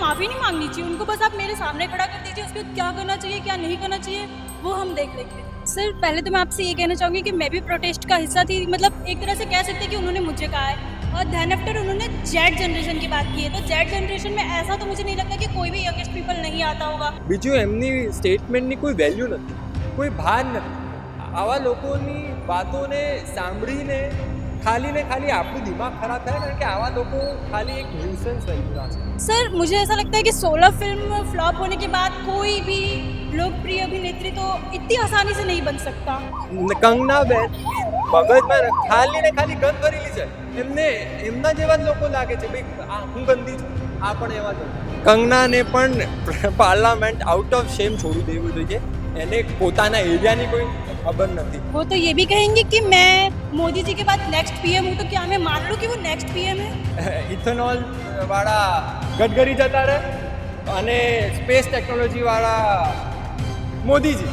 माफ़ी नहीं मांगनी चाहिए उनको, बस आप मेरे सामने खड़ा कर दीजिए, उसके बाद क्या करना चाहिए क्या नहीं करना चाहिए वो हम देख लेंगे। सर पहले तो मैं आपसे ये कहना चाहूँगी कि मैं भी प्रोटेस्ट का हिस्सा थी, मतलब एक तरह से कह सकते हैं कि उन्होंने मुझे कहा है, और दैन आफ्टर उन्होंने जेड जनरेशन की बात की है, तो जेड जनरेशन में ऐसा तो मुझे नहीं लगता कि कोई भी यंगेस्ट पीपल नहीं आता होगा। બીજું એમની સ્ટેટમેન્ટની કોઈ વેલ્યુ નથી, કોઈ ભાર નથી. આવા લોકોની વાતોને સાંભળીને ખાલી ને ખાલી આપણું દિમાગ ખરાબ થાય, કારણ કે આવા લોકો ખાલી એક ન્યુસન્સ થઈ ગયા છે. सर मुझे ऐसा लगता है कि 16 फिल्म फ्लॉप होने के बाद कोई भी लोकप्रिय अभिनेत्री तो इतनी आसानी से नहीं बन सकता। કંગનાબેન મગજમાં ખાલી ને ખાલી ગંદ ભરેલી છે. એમને એમના જેવા જ લોકો લાગે છે ભાઈ, આ હું ગંદી છું, આ પણ એવા જ. કંગનાને પણ પાર્લામેન્ટ આઉટ ઓફ શેમ છોડી દેવું જોઈએ. એને પોતાના એરિયાની કોઈ ખબર નથી. वो तो ये भी कहेंगे कि मैं मोदी जी के बाद नेक्स्ट पीएम हूँ, तो क्या मैं मान लूँ कि वो नेक्स्ट पीएम है? ઇથેનોલ વાળા ગડકરી જતા રહે અને સ્પેસ ટેકનોલોજી વાળા મોદીજી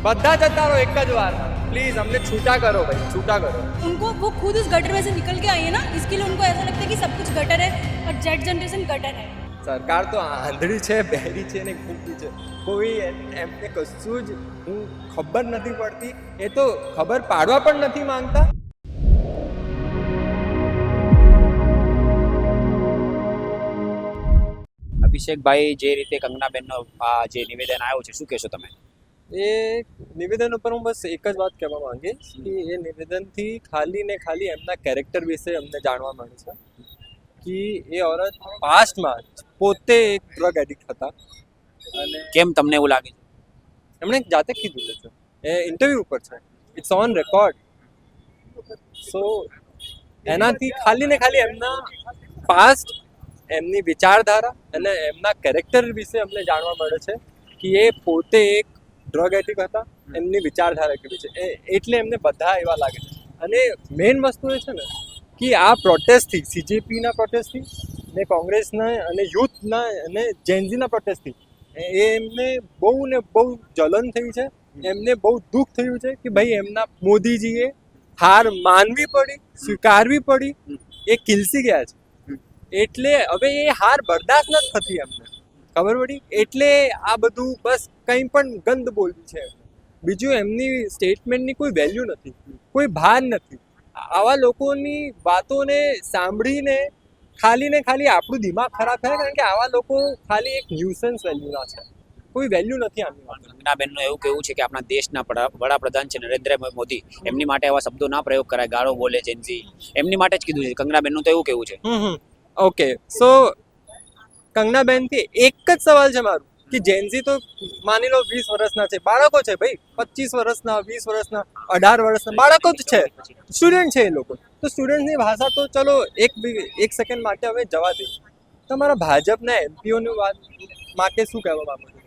બધા જતા રહો એક જ વારમાં. પ્લીઝ અમને છૂટા કરો ભાઈ, છૂટા કરો. उनको वो खुद उस गटर में से निकल के आई है ना, इसके लिए उनको ऐसा लगता है कि सब कुछ गटर है और जेड जनरेशन गटर है। સરકાર તો આંધળી છે, બહેરી છે ને ખૂટી છે. કોઈ એમને કશું જ હું ખબર નથી પડતી. એ તો ખબર પાડવા પણ નથી માંગતા. અભિષેકભાઈ જે રીતે કંગનાબેનનો આ જે નિવેદન આવ્યું છે શું કહેશો તમે? એ નિવેદન ઉપર હું બસ એક જ વાત કહેવા માંગીશ કે એ નિવેદનથી ખાલી ને ખાલી એમના કેરેક્ટર વિશે અમને જાણવા મળે છે કે એ औरत પાસ્ટમાં પોતે એક ડ્રગ એડિક્ટ હતા. અને કેમ તમને એવું લાગે છે? એમણે જાતે કીધું છે, એ ઇન્ટરવ્યૂ ઉપર છે, ઇટ્સ ઓન રેકોર્ડ. સો એનાથી ખાલી ને ખાલી એમના પાસ્ટ, એમની વિચારધારા અને એમના કેરેક્ટર વિશે અમને જાણવા મળે છે કે એ પોતે એક ડ્રગ એડિક્ટ હતા. એમની વિચારધારા કેવી છે એટલે એમને બધા એવા લાગે છે. અને મેઇન વસ્તુ એ છે ને કે આ પ્રોટેસ્ટથી, સીજેપીના પ્રોટેસ્ટથી ને કોંગ્રેસના અને યુથના અને જેનઝીના પ્રોટેસ્ટથી એમને બહુ ને બહુ જલન થઈ છે. એમને બહુ દુઃખ થયું છે કે ભાઈ એમના મોદીજીએ હાર માનવી પડી, સ્વીકારવી પડી, એ કિલસી ગયા છે. એટલે હવે એ હાર બરદાસ્ત નથી થતી એમને, ખબર પડી. એટલે આ બધું બસ કંઈ પણ ગંદ બોલવી છે. બીજું એમની સ્ટેટમેન્ટની કોઈ વેલ્યુ નથી, કોઈ ભાર નથી. આવા લોકોની વાતોને સાંભળીને ખાલી ને ખાલી આપણું દિમાગ ખરાબ થાય, કારણ કે આવા લોકો ખાલી એક ન્યુસન્સ વેલ્યુના છે. કોઈ વેલ્યુ નથી આની વાત. કંગનાબેનનું એવું કહેવું છે કે આપણા દેશના વડાપ્રધાન છે નરેન્દ્ર મોદી, એમની માટે આવા શબ્દો ના પ્રયોગ કરાય, ગાળો બોલે જેનજી, એમની માટે જ કીધું છે. કંગનાબેનનું તો એવું કહેવું છે. ઓકે, સો કંગનાબેનથી એક જ સવાલ છે મારું કે જેનઝી તો માની લો 20 વર્ષના છે, બાળકો છે ભાઈ, 25 વર્ષના, 20 વર્ષના, 18 વર્ષના બાળકો જ છે, સ્ટુડન્ટ છે એ લોકો. તો સ્ટુડન્ટની ભાષા તો ચલો એક સેકન્ડ માટે હવે જવા દે. તમારા ભાજપના એમપીઓની વાત માટે શું કહેવા માંગો છો?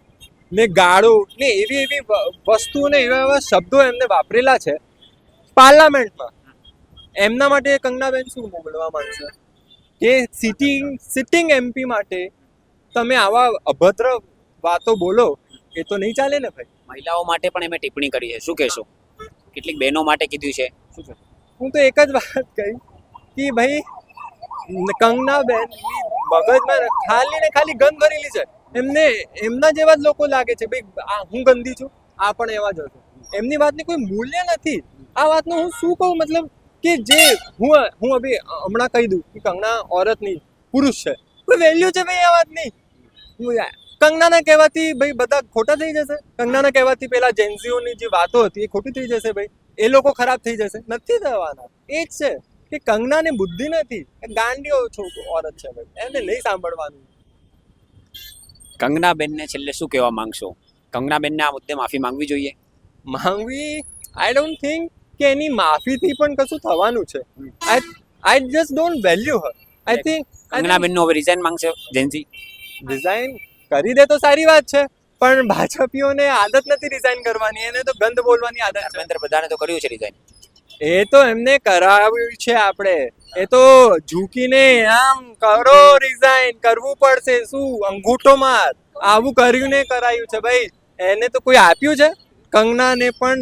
ને ગાળો ને એવી એવી વસ્તુઓ ને એવા એવા શબ્દો એમને વાપરેલા છે પાર્લામેન્ટમાં. એમના માટે કંગનાબેન શું બોલવા માંગશે કે સિટિંગ એમપી માટે તમે આવા અભદ્ર વાતો બોલો? એ તો નહીં ચાલે ને ભાઈ. મહિલાઓ માટે પણ એમણે ટિપ્પણી કરી છે, શું કહેશો? કેટલીક બહેનો માટે કીધું છે, શું કહેશો? હું તો એક જ વાત કહી કે ભાઈ કંગનાબેન મગજમાં ખાલી ને ખાલી ગંદ ભરેલી છે. એમને એમના જેવા જ લોકો લાગે છે ભાઈ, આ હું ગંદી છું, આ પણ એવા જ હશે. એમની વાતની કોઈ મૂલ્ય નથી. આ વાતનું હું શું કહું, મતલબ કે જે હું અભી હમણાં કહી દઉં કે કંગના औरत નહીં, પુરુષ છે, કોઈ વેલ્યુ છે ભાઈ આ વાતની? કંગનાના કહેવાથી ભાઈ બધા ખોટા થઈ જશે? કંગનાના કહેવાથી પેલા જેન્ઝીઓની જે વાતો હતી એ ખોટી થઈ જશે ભાઈ? એ લોકો ખરાબ થઈ જશે? નથી થવાના. એ જ છે કે કંગનાને બુદ્ધિ નથી, ગાંડીઓ औरत છે ભાઈ, એને નહીં સાંભળવાનું. કંગનાબેનને છેલ્લે શું કહેવા માંગશો? કંગનાબેનને આ મુદ્દે માફી માંગવી જોઈએ? માંગવી, આઈ ડોન્ટ થિંક કે એની માફીથી પણ કશું થવાનું છે. I just don't value her. I think કંગનાબેનનું હવે રિઝાઇન માંગશે જેનજી? રિઝાઇન કરી દે તો સારી વાત છે, પણ ભાજપીઓને આદત નથી રિઝાઇન કરવાની, એને તો ગંદ બોલવાની આદત છે. ધર્મેન્દ્ર પ્રધાને તો કર્યું છે રિઝાઇન. એ તો એમને કરાવ્યું છે આપણે. એ તો ઝૂકીને આમ કરો, રિઝાઇન કરવું પડશે. શું અંગૂઠો માર, આવું કર્યું ને કરાયું છે ભાઈ. એને તો કોઈ આપ્યું છે? કંગનાને પણ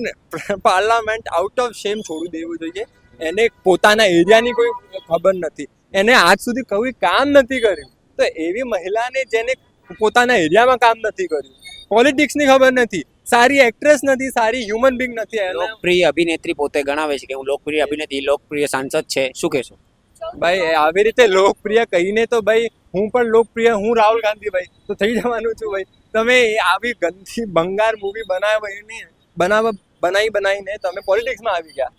પાર્લામેન્ટ આઉટ ઓફ શેમ છોડી દેવું જોઈએ. એને પોતાના એરિયાની કોઈ ખબર નથી, એને આજ સુધી કોઈ કામ નથી કર્યું. તો એવી મહિલાને જેને પોતાના એરિયામાં કામ નથી કર્યું, પોલિટિક્સની ખબર નથી, સારી એક્ટ્રેસ નથી, સારી હ્યુમન બિંગ નથી, એને લોકપ્રિય અભિનેત્રી પોતે ગણાવે છે કે હું લોકપ્રિય અભિનેત્રી, લોકપ્રિય સાંસદ છે, શું કહેશો? ભાઈ આવી રીતે લોકપ્રિય કહીને તો ભાઈ હું પણ લોકપ્રિય, હું રાહુલ ગાંધી ભાઈ તો થઈ જવાનું છું ભાઈ. તમે આવી ગંદી બંગાર મૂવી બનાવીને તમે પોલિટિક્સમાં આવી ગયા.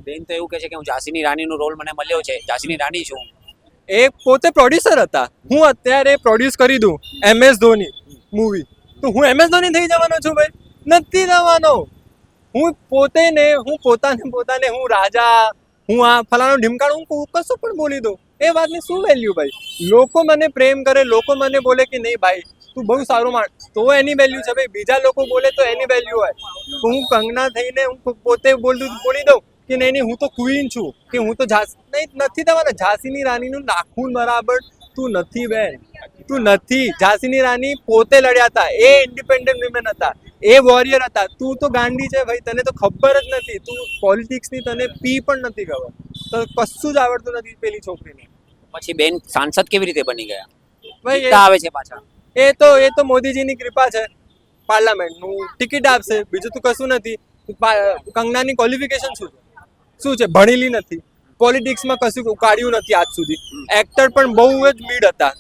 બેન તો એવું કહે છે કે હું ઝાંસીની રાણીનો રોલ મને મળ્યો છે, ઝાંસીની રાણી છું. એ પોતે પ્રોડ્યુસર હતા, હું અત્યારે પ્રોડ્યુસ કરી દઉં MS ધોની મૂવી તો હું MS ધોની થઈ જવાનો છું ભાઈ? નથી થવાનો. હું પોતાને હું રાજા, હું આ ફલાણો ઢીમકાણો, હું કશું પણ બોલી દઉં, એ વાતની શું વેલ્યુ ભાઈ? લોકો મને પ્રેમ કરે, લોકો મને બોલે કે નહીં ભાઈ તું બહુ સારું માણ, તો એની વેલ્યુ છે ભાઈ. બીજા લોકો બોલે તો એની વેલ્યુ હોય. તો હું કંગના થઈને હું પોતે બોલી દઉં કે નહીં હું તો ક્વીન છું, કે હું તો નથી થવાના. ઝાંસીની રાણીનું નાખુન બરાબર તું નથી બેન, તું નથી. ઝાંસીની રાણી પોતે લડ્યા હતા, એ ઇન્ડિપેન્ડન્ટ વિમેન હતા, એ વોરિયર હતા. તું તો ગાંડી છે ભાઈ, તને તો ખબર જ નથી, તું પોલિટિક્સની તને પી પણ નથી ખબર, તો કશું જ આવડતું નથી પેલી છોકરીને. પછી બેન સાંસદ કેવી રીતે બની ગયા? ભાઈ જીતતા આવે છે પાછા. એ તો મોદીજીની કૃપા છે. પાર્લામેન્ટનું ટિકિટ આપશે, બીજું તો કશું નથી. કંગનાની ક્વોલિફિકેશન શું છે? ભણેલી નથી, પોલિટિક્સમાં કશું ઉકાળ્યું નથી આજ સુધી. એક્ટર પણ બહુ જ મીડ હતા,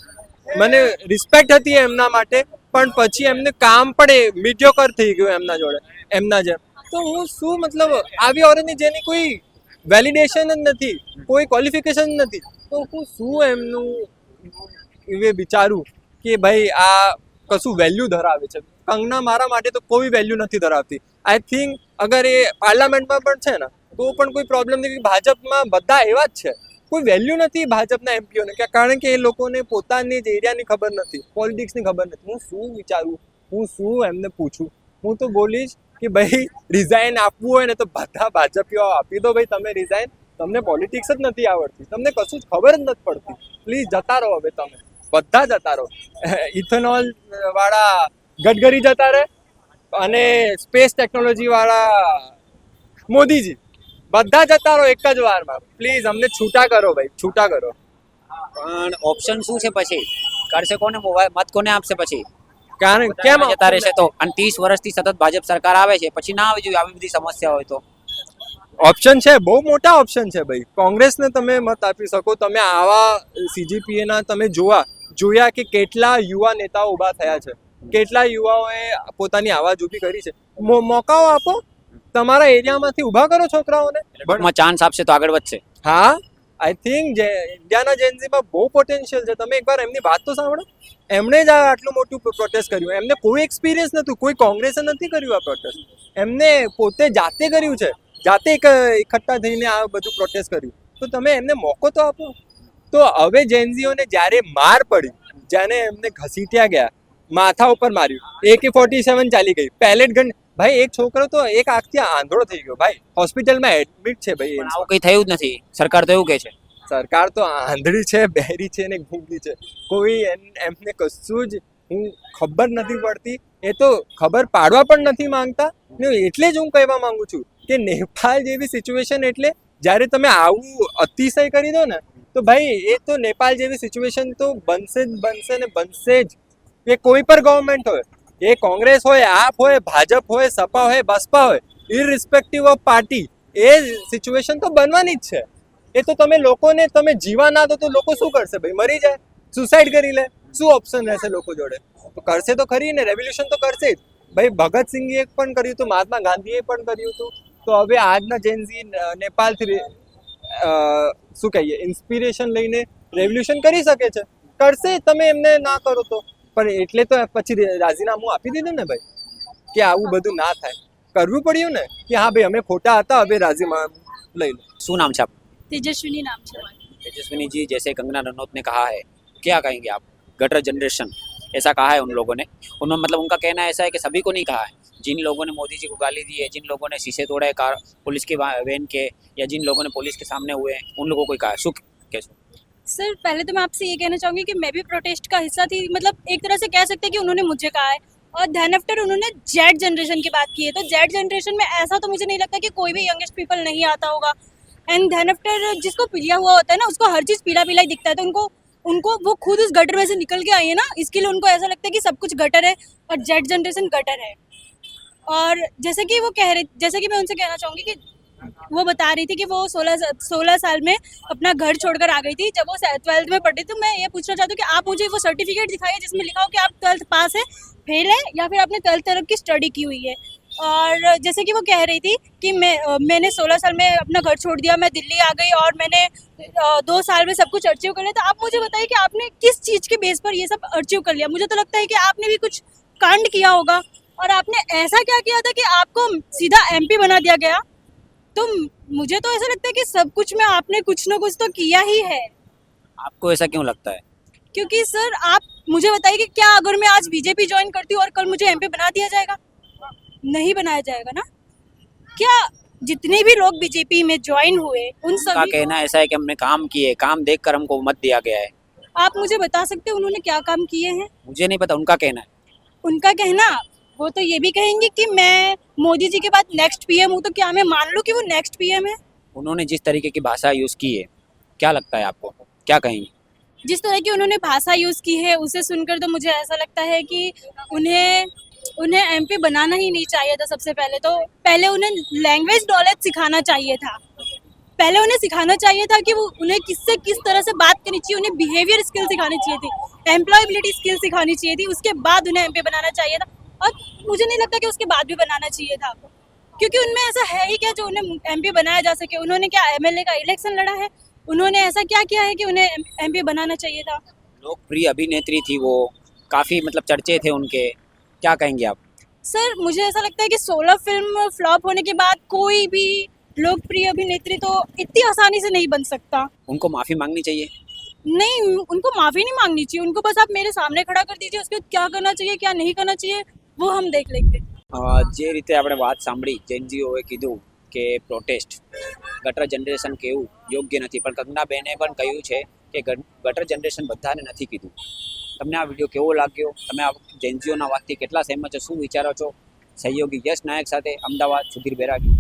મને રિસ્પેક્ટ હતી એમના માટે, પણ પછી એમને કામ પણ મીડિયોકર થઈ ગયું એમના જોડે, એમના જેમ. તો હું શું મતલબ આવી ઓરેન્જની જેની કોઈ વેલિડેશન જ નથી, કોઈ ક્વોલિફિકેશન નથી, તો હું શું એમનું એ વિચારું કે ભાઈ આ કશું વેલ્યુ ધરાવે છે. કંગના મારા માટે તો કોઈ વેલ્યુ નથી ધરાવતી. આઈ થિંક અગર એ પાર્લામેન્ટમાં પણ છે ને તો પણ કોઈ પ્રોબ્લેમ નથી. ભાજપમાં બધા એવા જ છે, કોઈ વેલ્યુ નથી ભાજપના એમપીઓને, કારણ કે એ લોકોને પોતાની જ એરિયાની ખબર નથી, પોલિટિક્સની ખબર નથી. હું શું વિચારું, હું શું એમને પૂછું? હું તો બોલીશ કે ભાઈ રિઝાઇન આપવું હોય ને તો બધા ભાજપીઓ આપી દો ભાઈ, તમે રિઝાઇન. તમને પોલિટિક્સ જ નથી આવડતી, તમને કશું જ ખબર જ નથી પડતી. પ્લીઝ જતા રહો હવે, તમે બધા જતા રહો. ઇથેનોલ વાળા ગડકરી જતા રહે અને સ્પેસ ટેકનોલોજી વાળા મોદીજી, બધા જતા રહો એક જ વારમાં. પ્લીઝ અમને છૂટા કરો ભાઈ, છૂટા કરો. પણ ઓપ્શન શું છે પછી? કરશે કોને? મત કોને આપશે પછી? કારણ કેમ જતા રહેશે તો? અને 30 વર્ષથી સતત ભાજપ સરકાર આવે છે, પછી ના આવી જોઈએ આવી બધી સમસ્યા હોય તો? ઓપ્શન છે, બહુ મોટા ઓપ્શન છે ભાઈ. કોંગ્રેસને તમે મત આપી શકો. તમે આવા CGPA ના તમે જોયા કે કેટલા યુવા નેતાઓ ઊભા થયા છે, કેટલા યુવાઓએ પોતાની આવાજ ઊભી કરી છે. મોકાઓ આપો, તમારા એરિયામાંથી ઊભા કરો છોકરાઓને. ચાન્સ આપશે તો આગળ વધશે. હા, આઈ થિંક ઇન્ડિયાના જેન્ઝીમાં બહુ પોટેન્શિયલ છે. તમે એકવાર એમની વાત તો સાંભળો. એમણે જ આટલું મોટું પ્રોટેસ્ટ કર્યું. એમને કોઈ એક્સપિરિયન્સ નહોતું, કોઈ કોંગ્રેસે નથી કર્યું આ પ્રોટેસ્ટ. એમને પોતે જાતે કર્યું છે, જાતે એકઠા થઈને આ બધું પ્રોટેસ્ટ કર્યું. તો તમે એમને મોકો તો આપો. તો હવે જેન્ઝીઓને જ્યારે માર પડી, જ્યારે એમને ઘસીટ્યા ગયા, માથા ઉપર માર્યું, AK-47 ચાલી ગઈ, પેલેટ ગન. ભાઈ એક છોકરો તો એક આંખથી આંધળો થઈ ગયો ભાઈ, હોસ્પિટલમાં એડમિટ છે ભાઈ. આવું કંઈ થયું જ નથી, સરકાર તો એવું કહે છે. સરકાર તો આંધળી છે, બહેરી છે ને ગૂંગી છે. કોઈ એમને કશું જ ખબર નથી પડતી. એ તો ખબર પાડવા પણ નથી માંગતા ને. એટલે જ હું કહેવા માંગુ છું કે નેપાળ જેવી સિચ્યુએશન, એટલે જ્યારે તમે આવું અતિશય કરી દો ને તો ભાઈ એ તો નેપાળ જેવી સિચ્યુએશન તો બનશે ને બનશે જ. એ કોઈ પણ ગવર્મેન્ટ હોય, એ કોંગ્રેસ હોય, આપ હોય, ભાજપ હોય, સપા હોય, બસપા હોય, irrespective of party, A situation તો બનવાની જ છે. એ તો તમે જીવા ના દો તો લોકો શું કરશે ભાઈ? મરી જાય, સુસાઇડ કરી લે. શું ઓપ્શન રહેશે લોકો જોડે? તો કરશે તો ખરી ને, રેવોલ્યુશન તો કરશે જ ભાઈ. ભગતસિંહે પણ કર્યું હતું, મહાત્મા ગાંધીએ પણ કર્યું હતું. તો હવે આજના જેન્ઝી નેપાળથી શું કહીએ, ઇન્સ્પિરેશન લઈને રેવોલ્યુશન કરી શકે છે, કરશે. તમે એમને ના કરો તો પણ એટલે તો પછી રાજીનામું આપી દીધું ને ભાઈ, કે આવું બધું ના થાય. કરવું પડ્યું ને કે હા ભાઈ અમે ખોટા હતા, હવે રાજીનામું લઈ લો. શું નામ છે આપનું? तेजस्विनी नाम से हमारा। तेजस्विनी जी, जैसे कंगना रनौत ने कहा है, क्या कहेंगे आप? गटर जनरेशन ऐसा कहा है उन लोगों ने। उन्होंने मतलब उनका कहना ऐसा है कि सभी को नहीं कहा है, जिन लोगों ने मोदी जी को गाली दी है, जिन लोगों ने शीशे तोड़े कार पुलिस के वैन के, या जिन लोगों ने पुलिस के सामने हुए, उन लोगों को ही कहा है। सुख कैसे? सर पहले तो मैं आपसे ये कहना चाहूँगी कि मैं भी प्रोटेस्ट का हिस्सा थी, मतलब एक तरह से कह सकते हैं कि उन्होंने मुझे कहा है। और देन आफ्टर उन्होंने जेड जनरेशन की बात की है, तो जेड जनरेशन में ऐसा तो मुझे नहीं लगता कि कोई भी यंगेस्ट पीपल नहीं आता होगा। एंड देन आफ्टर जिसको पीलिया हुआ होता है ना, उसको हर चीज़ पीला पीला ही दिखता है, तो उनको उनको वो खुद उस गटर में से निकल के आई है ना, इसके लिए उनको ऐसा लगता है कि सब कुछ गटर है और जेड जनरेशन गटर है। और जैसे कि मैं उनसे कहना चाहूँगी कि वो बता रही थी कि वो 16 साल में अपना घर छोड़कर आ गई थी जब वो 12th में पढ़ी। तो मैं ये पूछना चाहती हूँ कि आप मुझे वो सर्टिफिकेट दिखाइए जिसमें लिखा हो कि आप 12th पास है, फेल है, या फिर आपने 12th तक की स्टडी की हुई है। और जैसे कि वो कह रही थी कि मैंने 16 साल में अपना घर छोड़ दिया, मैं दिल्ली आ गई और मैंने 2 साल में सब कुछ अचीव कर लिया। तो आप मुझे बताइए कि आपने किस चीज़ के बेस पर ये सब अचीव कर लिया। मुझे तो लगता है कि आपने भी कुछ कांड किया होगा, और आपने ऐसा क्या किया था कि आपको सीधा MP बना दिया गया। तो मुझे तो ऐसा लगता है कि सब कुछ में आपने कुछ ना कुछ तो किया ही है। आपको ऐसा क्यों लगता है? क्योंकि सर आप मुझे बताइए कि क्या अगर मैं आज बीजेपी ज्वाइन करती हूँ और कल मुझे MP बना दिया जाएगा? नहीं बनाया जाएगा ना। क्या जितने भी लोग बीजेपी में ज्वाइन हुए उन उनका सभी कहना ऐसा है कि हमने काम किए, काम देखकर हमको मत दिया गया है। आप मुझे बता सकते हैं उन्होंने क्या काम किए हैं? मुझे नहीं पता, उनका कहना है। उनका कहना, वो तो ये भी कहेंगे कि मैं मोदी जी के बाद नेक्स्ट PM हूँ, तो क्या मैं मान लूँ कि वो नेक्स्ट PM है? उन्होंने जिस तरीके की भाषा यूज़ की है, क्या लगता है आपको, क्या कहेंगे? जिस तरह की उन्होंने भाषा यूज़ की है उसे सुनकर तो मुझे ऐसा लगता है कि उन्हें MP बनाना ही नहीं चाहिए था। सबसे पहले तो उन्हें लैंग्वेज नॉलेज सिखाना चाहिए था। पहले उन्हें सिखाना चाहिए था कि वो उन्हें किससे किस तरह से बात करनी चाहिए, उन्हें बिहेवियर स्किल सिखानी चाहिए थी, एम्प्लॉयबिलिटी स्किल सिखानी चाहिए थी। उसके बाद उन्हें MP बनाना चाहिए था, और मुझे नहीं लगता कि उसके बाद भी बनाना चाहिए था, क्योंकि उनमें ऐसा है ही क्या जो उन्हें MP बनाया जा सके। उन्होंने क्या MLA का इलेक्शन लड़ा है? उन्होंने ऐसा क्या किया है कि उन्हें MP बनाना चाहिए था? लोकप्रिय अभिनेत्री थी वो, काफ़ी मतलब चर्चे थे उनके, क्या कहेंगे आप? सर मुझे ऐसा लगता है कि 16 फिल्म फ्लॉप होने के बाद कोई भी लोकप्रिय अभिनेत्री तो इतनी आसानी से नहीं बन सकता। उनको माफ़ी मांगनी चाहिए। नहीं, उनको माफ़ी नहीं मांगनी चाहिए, उनको बस आप मेरे सामने खड़ा कर दीजिए, उसके बाद क्या करना चाहिए क्या नहीं करना चाहिए वो हम देख लेंगे। જે રીતે આપણે વાત સાંભળી, જેનજીઓએ કીધું કે પ્રોટેસ્ટ ગટર જનરેશન કેવું યોગ્ય નથી, પણ કંગનાબેને પણ કહ્યું છે કે ગટર જનરેશન બધાને નથી કીધું. તમને આ વિડીયો કેવો લાગ્યો? તમે આ જેનજીઓના વાતથી કેટલા સહેમત છો, શું વિચારો છો? સહયોગી યશ નાયક સાથે અમદાવાદ સુધીર બેરાગી.